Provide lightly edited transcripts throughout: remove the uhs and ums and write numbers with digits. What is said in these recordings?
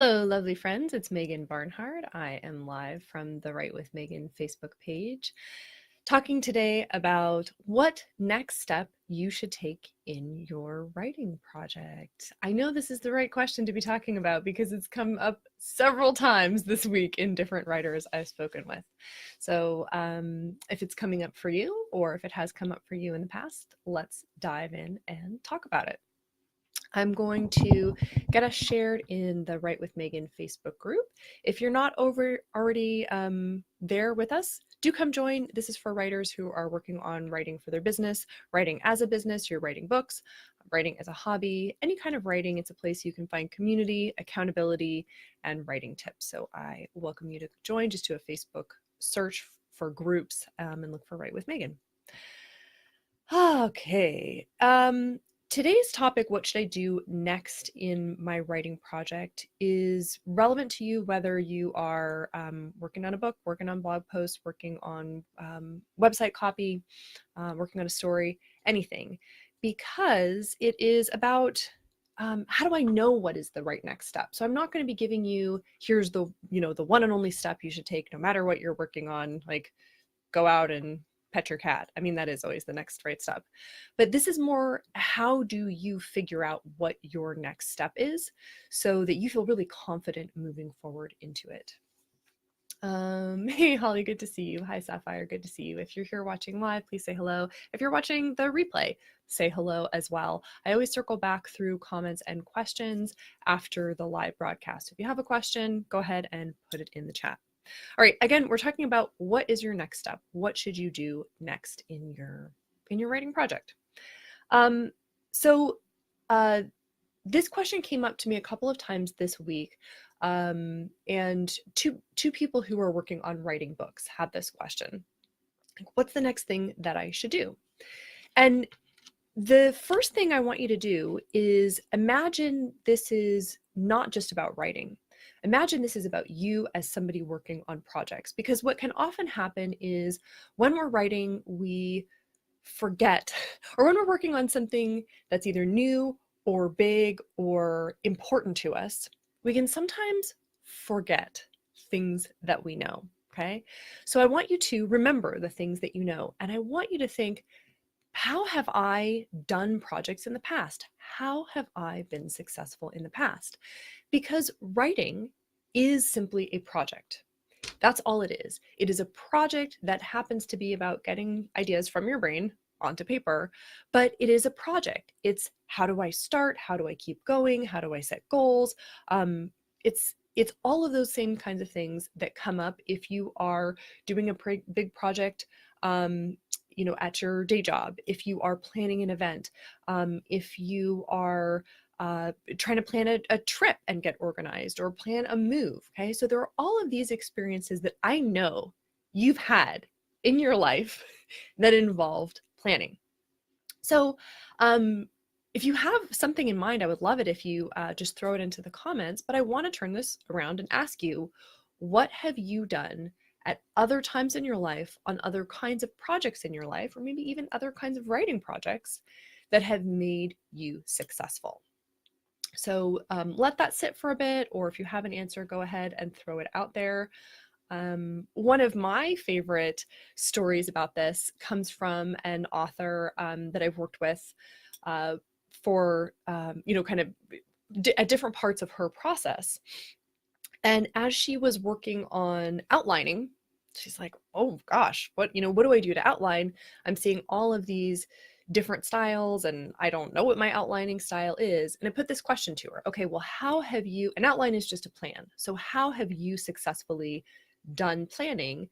Hello, lovely friends. It's Megan Barnhart. I am live from the Write with Megan Facebook page, talking today about what next step you should take in your writing project. I know this is the right question to be talking about because it's come up several times this week in different writers I've spoken with. So if it's coming up for you or if it has come up for you in the past, let's dive in and talk about it. I'm going to get us shared in the Write with Megan Facebook group. If you're not already there with us, do come join. This is for writers who are working on writing for their business, writing as a business, you're writing books, writing as a hobby, any kind of writing. It's a place you can find community, accountability, and writing tips. So I welcome you to join. Just do a Facebook search for groups and look for Write with Megan. Okay. Today's topic, what should I do next in my writing project, is relevant to you whether you are working on a book, working on blog posts, working on website copy, working on a story, anything, because it is about how do I know what is the right next step? So I'm not going to be giving you, here's the one and only step you should take no matter what you're working on, like go out and pet your cat. I mean, that is always the next right step. But this is more, how do you figure out what your next step is so that you feel really confident moving forward into it? Hey, Holly, good to see you. Hi, Sapphire, good to see you. If you're here watching live, please say hello. If you're watching the replay, say hello as well. I always circle back through comments and questions after the live broadcast. If you have a question, go ahead and put it in the chat. All right, again, we're talking about what is your next step? What should you do next in your writing project? So this question came up to me a couple of times this week, and two people who are working on writing books had this question. What's the next thing that I should do? And the first thing I want you to do is imagine this is not just about writing. Imagine this is about you as somebody working on projects, because what can often happen is when we're writing, we forget, or when we're working on something that's either new or big or important to us, we can sometimes forget things that we know. Okay. So I want you to remember the things that you know, and I want you to think, how have I done projects in the past? How have I been successful in the past? Because writing is simply a project. That's all it is. It is a project that happens to be about getting ideas from your brain onto paper, but it is a project. It's how do I start? How do I keep going? How do I set goals? It's all of those same kinds of things that come up if you are doing a big project at your day job, if you are planning an event, if you are trying to plan a trip and get organized, or plan a move. Okay, so there are all of these experiences that I know you've had in your life that involved planning. So if you have something in mind, I would love it if you just throw it into the comments, but I want to turn this around and ask you, what have you done at other times in your life, on other kinds of projects in your life, or maybe even other kinds of writing projects that have made you successful? So let that sit for a bit, or if you have an answer, go ahead and throw it out there. One of my favorite stories about this comes from an author that I've worked with for, kind of at different parts of her process. And as she was working on outlining, she's like, oh gosh, what do I do to outline? I'm seeing all of these different styles and I don't know what my outlining style is. And I put this question to her. Okay, well, how have you, an outline is just a plan. So how have you successfully done planning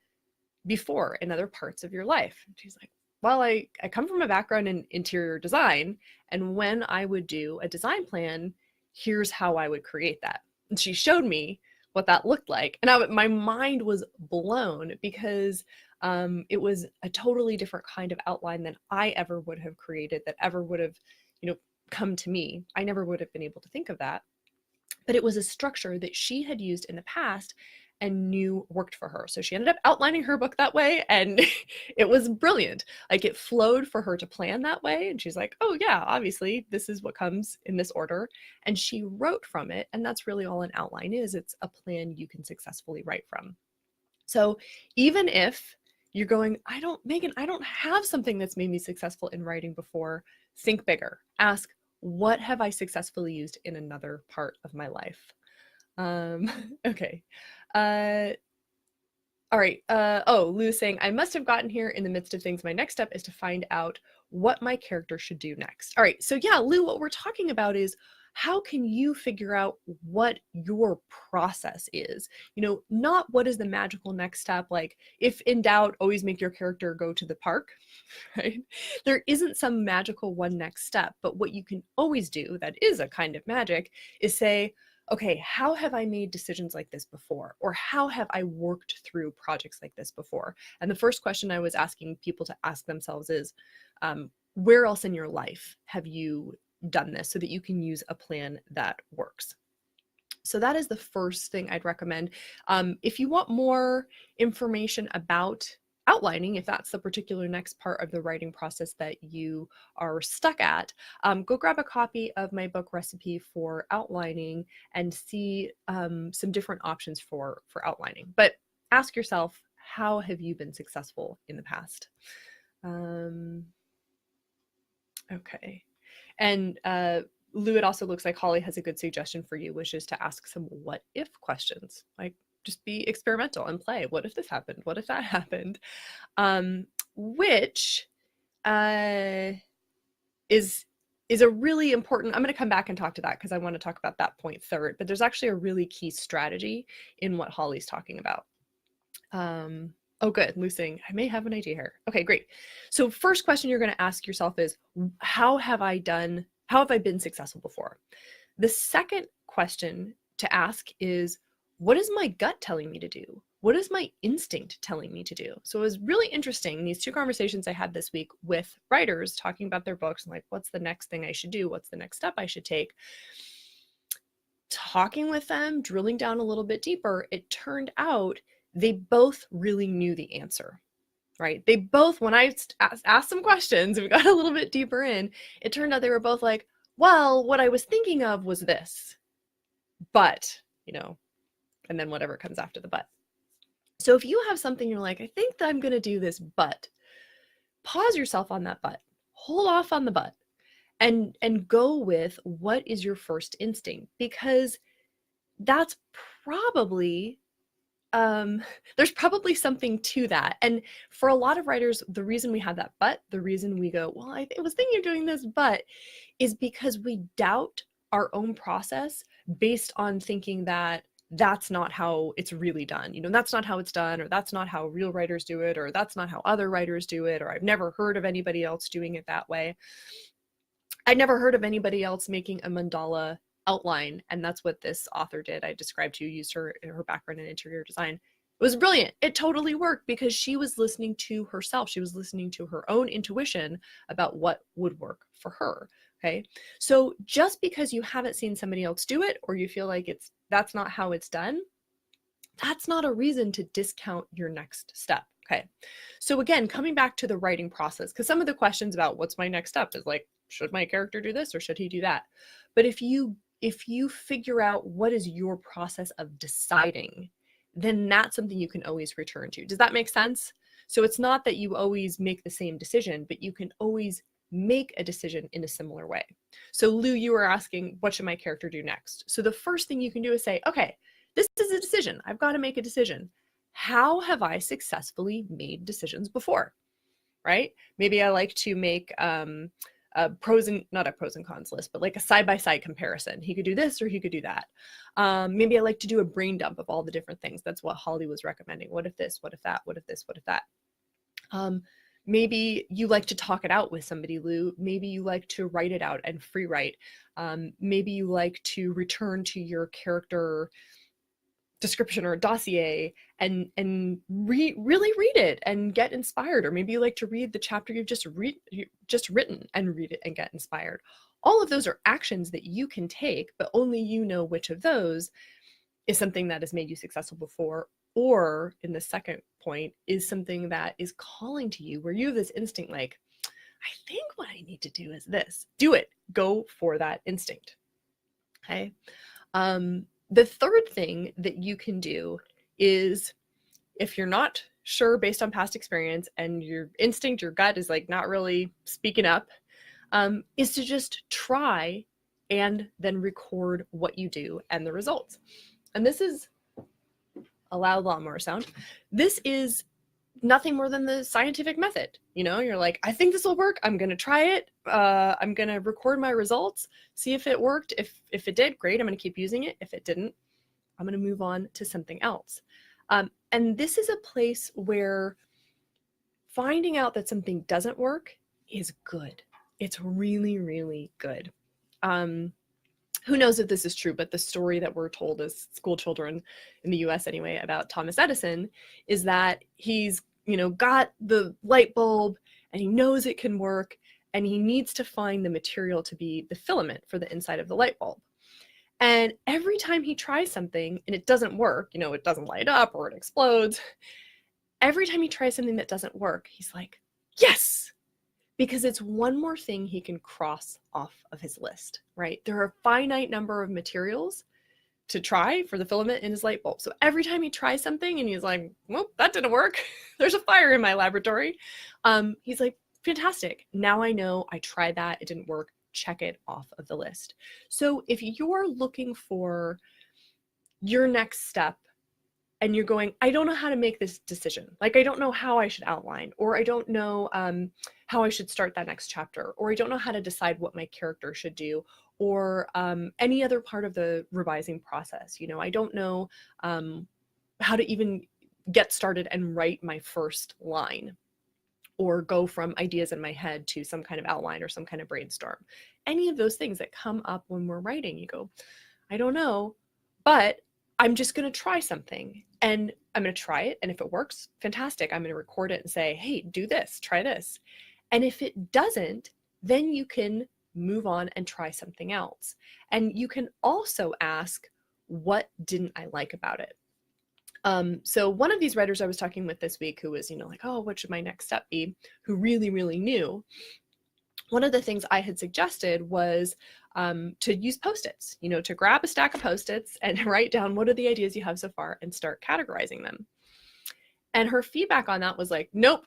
before in other parts of your life? And she's like, well, I come from a background in interior design. And when I would do a design plan, here's how I would create that. And she showed me what that looked like. And my mind was blown because it was a totally different kind of outline than I ever would have created, that ever would have, come to me. I never would have been able to think of that. But it was a structure that she had used in the past, and knew worked for her. So she ended up outlining her book that way, and it was brilliant. Like, it flowed for her to plan that way. And she's like, oh yeah, obviously this is what comes in this order. And she wrote from it. And that's really all an outline is. It's a plan you can successfully write from. So even if you're going, Megan, I don't have something that's made me successful in writing before, think bigger. Ask, what have I successfully used in another part of my life? Okay. All right. Lou's saying, I must have gotten here in the midst of things. My next step is to find out what my character should do next. All right. So yeah, Lou, what we're talking about is how can you figure out what your process is? Not what is the magical next step. Like, if in doubt, always make your character go to the park, right? There isn't some magical one next step, but what you can always do that is a kind of magic is say, okay, how have I made decisions like this before? Or how have I worked through projects like this before? And the first question I was asking people to ask themselves is, where else in your life have you done this, so that you can use a plan that works? So that is the first thing I'd recommend. If you want more information about outlining, if that's the particular next part of the writing process that you are stuck at, go grab a copy of my book, Recipe for Outlining, and see some different options for outlining. But ask yourself, how have you been successful in the past? Okay. And Lou, it also looks like Holly has a good suggestion for you, which is to ask some what if questions. Like, just be experimental and play. What if this happened? What if that happened? Which is a really important, I'm going to come back and talk to that because I want to talk about that point third, but there's actually a really key strategy in what Holly's talking about. Oh, good. Lou's saying, I may have an idea here. Okay, great. So first question you're going to ask yourself is, how have I been successful before? The second question to ask is, what is my gut telling me to do? What is my instinct telling me to do? So it was really interesting, these two conversations I had this week with writers talking about their books and like, what's the next thing I should do? What's the next step I should take? Talking with them, drilling down a little bit deeper, it turned out they both really knew the answer, right? They both, when I asked some questions, we got a little bit deeper in, it turned out they were both like, well, what I was thinking of was this, but, and then whatever comes after the but. So if you have something you're like, I think that I'm going to do this, but, pause yourself on that but, hold off on the but, and go with what is your first instinct, because that's probably there's probably something to that. And for a lot of writers, the reason we have that but, the reason we go, well, I was thinking of doing this, but, is because we doubt our own process based on thinking that that's not how it's really done. That's not how it's done, or that's not how real writers do it, or that's not how other writers do it, or I've never heard of anybody else doing it that way. I'd never heard of anybody else making a mandala outline, and that's what this author did. I described to you, used her background in interior design. It was brilliant. It totally worked because she was listening to herself. She was listening to her own intuition about what would work for her. Okay. So just because you haven't seen somebody else do it, or you feel like that's not how it's done, that's not a reason to discount your next step. Okay. So again, coming back to the writing process, because some of the questions about what's my next step is like, should my character do this or should he do that? But if you figure out what is your process of deciding, then that's something you can always return to. Does that make sense? So it's not that you always make the same decision, but you can always make a decision in a similar way. So Lou, you were asking, what should my character do next? So the first thing you can do is say, okay, this is a decision. I've got to make a decision. How have I successfully made decisions before? Right? Maybe I like to make not a pros and cons list, but like a side-by-side comparison. He could do this or he could do that. Maybe I like to do a brain dump of all the different things. That's what Holly was recommending. What if this? What if that? What if this? What if that? Maybe you like to talk it out with somebody, Lou. Maybe you like to write it out and free write. Maybe you like to return to your character description or a dossier and really read it and get inspired. Or maybe you like to read the chapter you've just written and read it and get inspired. All of those are actions that you can take, but only you know which of those. is something that has made you successful before, or in the second point, is something that is calling to you where you have this instinct like, I think what I need to do is this. Do it. Go for that instinct. Okay. The third thing that you can do is, if you're not sure based on past experience and your instinct, your gut is like not really speaking up, is to just try and then record what you do and the results. And this is a loud lawnmower sound. This is nothing more than the scientific method. You know, you're like, I think this will work. I'm going to try it. I'm going to record my results, see if it worked. If it did, great. I'm going to keep using it. If it didn't, I'm going to move on to something else. And this is a place where finding out that something doesn't work is good. It's really, really good. Who knows if this is true, but the story that we're told as school children in the US anyway about Thomas Edison is that he's, got the light bulb and he knows it can work, and he needs to find the material to be the filament for the inside of the light bulb. And every time he tries something and it doesn't work, it doesn't light up or it explodes. Every time he tries something that doesn't work, he's like, yes, because it's one more thing he can cross off of his list, right? There are a finite number of materials to try for the filament in his light bulb. So every time he tries something and he's like, well, that didn't work. There's a fire in my laboratory. He's like, fantastic. Now I know I tried that. It didn't work. Check it off of the list. So if you're looking for your next step and you're going, I don't know how to make this decision. Like, I don't know how I should outline, or I don't know how I should start that next chapter, or I don't know how to decide what my character should do, or any other part of the revising process. I don't know how to even get started and write my first line, or go from ideas in my head to some kind of outline or some kind of brainstorm. Any of those things that come up when we're writing, you go, I don't know, but I'm just going to try something, and I'm going to try it. And if it works, fantastic. I'm going to record it and say, hey, do this, try this. And if it doesn't, then you can move on and try something else. And you can also ask, what didn't I like about it? So one of these writers I was talking with this week, who was, like, oh, what should my next step be? Who really, really knew. One of the things I had suggested was to use Post-its, to grab a stack of Post-its and write down what are the ideas you have so far and start categorizing them. And her feedback on that was like, nope,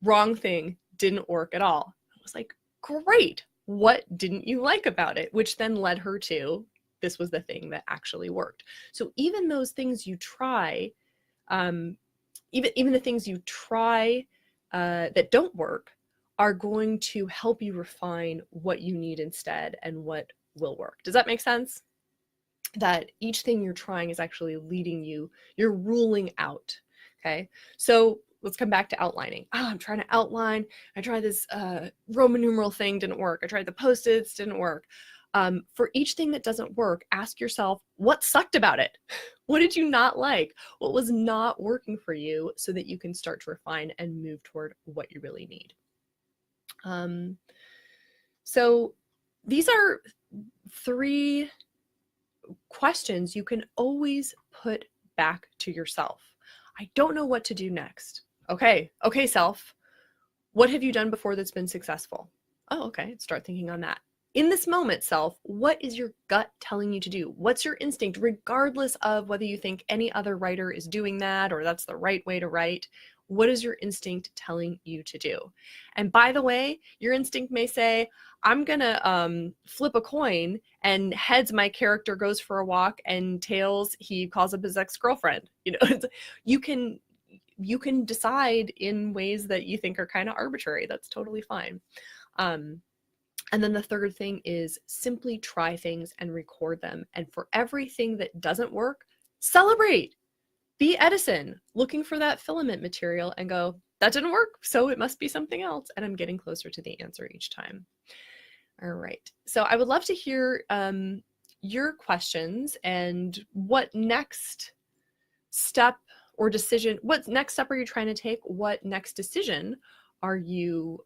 wrong thing, didn't work at all. I was like, great. What didn't you like about it? Which then led her to, this was the thing that actually worked. So even those things you try, even the things you try that don't work, are going to help you refine what you need instead and what will work. Does that make sense? That each thing you're trying is actually leading you, you're ruling out. Okay. So let's come back to outlining. I'm trying to outline. I tried this Roman numeral thing, didn't work. I tried the Post-its, didn't work. For each thing that doesn't work, ask yourself, what sucked about it? What did you not like? What was not working for you, so that you can start to refine and move toward what you really need. So these are 3 questions you can always put back to yourself. I don't know what to do next. Okay, self, what have you done before that's been successful? Oh, okay, start thinking on that. In this moment, self, what is your gut telling you to do? What's your instinct, regardless of whether you think any other writer is doing that or that's the right way to write? What is your instinct telling you to do? And by the way, your instinct may say, I'm going to flip a coin, and heads, my character goes for a walk, and tails, he calls up his ex-girlfriend. You can decide in ways that you think are kind of arbitrary. That's totally fine. And then the third thing is simply try things and record them. And for everything that doesn't work, celebrate. Be Edison, looking for that filament material and go, that didn't work, so it must be something else. And I'm getting closer to the answer each time. All right. So I would love to hear your questions and what next step or decision, what next step are you trying to take? What next decision are you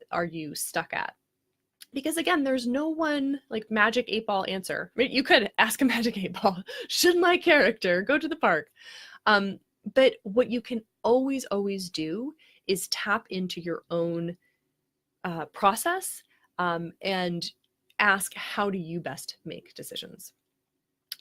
stuck at? Because again, there's no one like magic 8-ball answer. I mean, you could ask a magic 8-ball, should my character go to the park? But what you can always do is tap into your own process and ask, how do you best make decisions?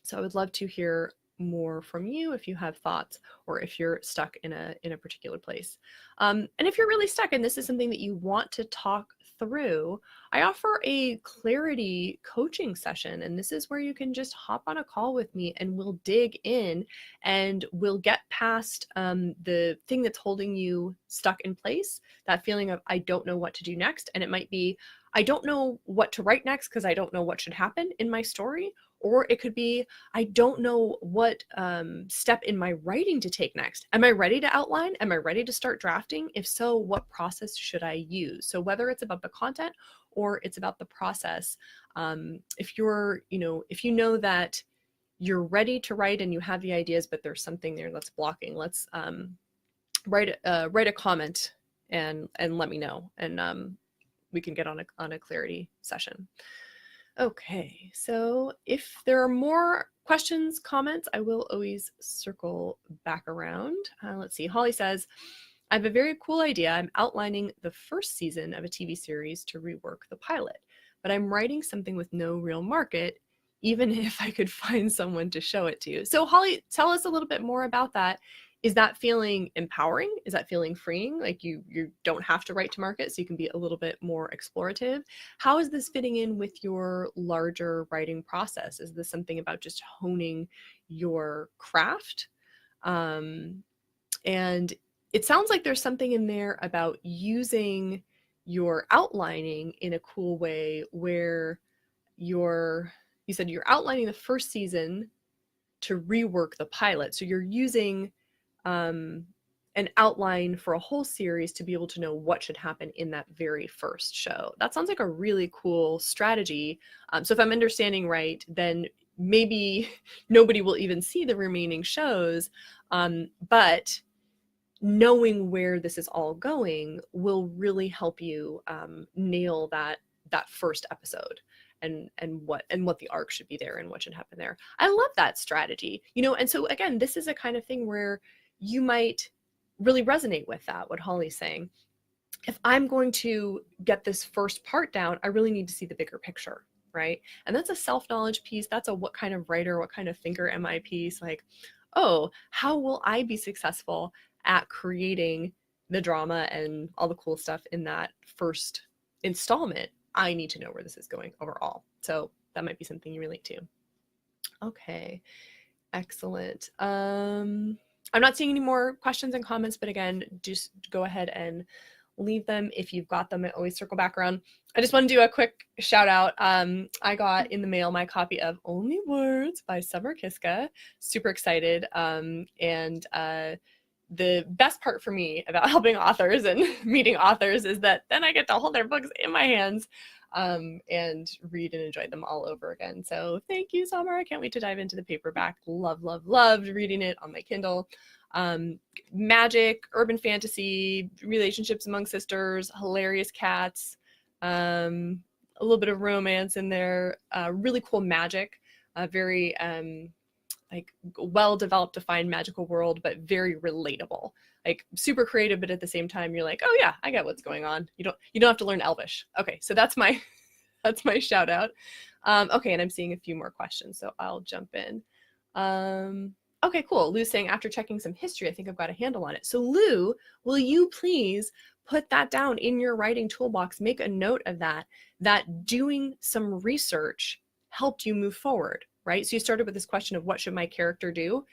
So I would love to hear more from you if you have thoughts, or if you're stuck in a particular place. And if you're really stuck and this is something that you want to talk through, I offer a clarity coaching session. And this is where you can just hop on a call with me and we'll dig in and we'll get past the thing that's holding you stuck in place, that feeling of, I don't know what to do next. And it might be, I don't know what to write next because I don't know what should happen in my story. Or it could be, I don't know what step in my writing to take next. Am I ready to outline? Am I ready to start drafting? If so, what process should I use? So whether it's about the content or it's about the process, if you're, if you know that you're ready to write and you have the ideas, but there's something there that's blocking, let's write a comment and let me know, and we can get on a clarity session. Okay, so if there are more questions, comments, I will always circle back around. Let's see, Holly says, I have a very cool idea. I'm outlining the first season of a TV series to rework the pilot, but I'm writing something with no real market, even if I could find someone to show it to. So Holly, tell us a little bit more about that. Is that feeling empowering? Is that feeling freeing? Like you don't have to write to market, so you can be a little bit more explorative. How is this fitting in with your larger writing process? Is this something about just honing your craft? And it sounds like there's something in there about using your outlining in a cool way where you said you're outlining the first season to rework the pilot. So you're using an outline for a whole series to be able to know what should happen in that very first show. That sounds like a really cool strategy. So if I'm understanding right, then maybe nobody will even see the remaining shows, but knowing where this is all going will really help you nail that first episode and what the arc should be there and what should happen there. I love that strategy, and so again, this is a kind of thing where you might really resonate with that, what Holly's saying. If I'm going to get this first part down, I really need to see the bigger picture, right? And that's a self-knowledge piece. That's a what kind of writer, what kind of thinker am I piece. Like, oh, how will I be successful at creating the drama and all the cool stuff in that first installment? I need to know where this is going overall. So that might be something you relate to. Okay, excellent. I'm not seeing any more questions and comments, but again, just go ahead and leave them if you've got them. I always circle back around. I just want to do a quick shout out. I got in the mail my copy of Only Words by Summer Kiska. Super excited. And the best part for me about helping authors and meeting authors is that then I get to hold their books in my hands and read and enjoy them all over again. So thank you, Summer. I can't wait to dive into the paperback. Loved reading it on my Kindle. Magic, urban fantasy, relationships among sisters, hilarious cats, a little bit of romance in there, really cool magic, very like well-developed, defined magical world, but very relatable, like super creative, but at the same time, you're like, oh yeah, I get what's going on. You don't have to learn Elvish. Okay, so that's my shout out. Okay, and I'm seeing a few more questions, so I'll jump in. Okay, cool. Lou's saying, after checking some history, I think I've got a handle on it. So Lou, will you please put that down in your writing toolbox? Make a note of that doing some research helped you move forward, right? So you started with this question of what should my character do?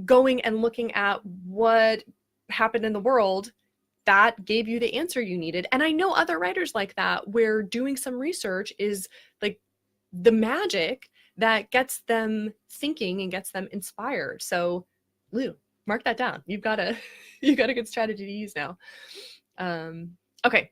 Going and looking at what happened in the world, that gave you the answer you needed. And I know other writers like that, where doing some research is like the magic that gets them thinking and gets them inspired. So Lou, mark that down. You've got a good strategy to use now. Okay.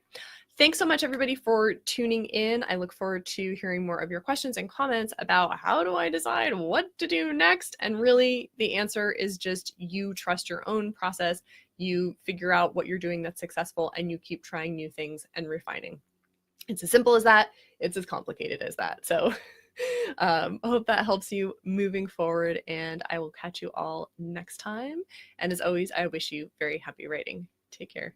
Thanks so much, everybody, for tuning in. I look forward to hearing more of your questions and comments about how do I decide what to do next? And really, the answer is just you trust your own process. You figure out what you're doing that's successful, and you keep trying new things and refining. It's as simple as that. It's as complicated as that. So I hope that helps you moving forward, and I will catch you all next time. And as always, I wish you very happy writing. Take care.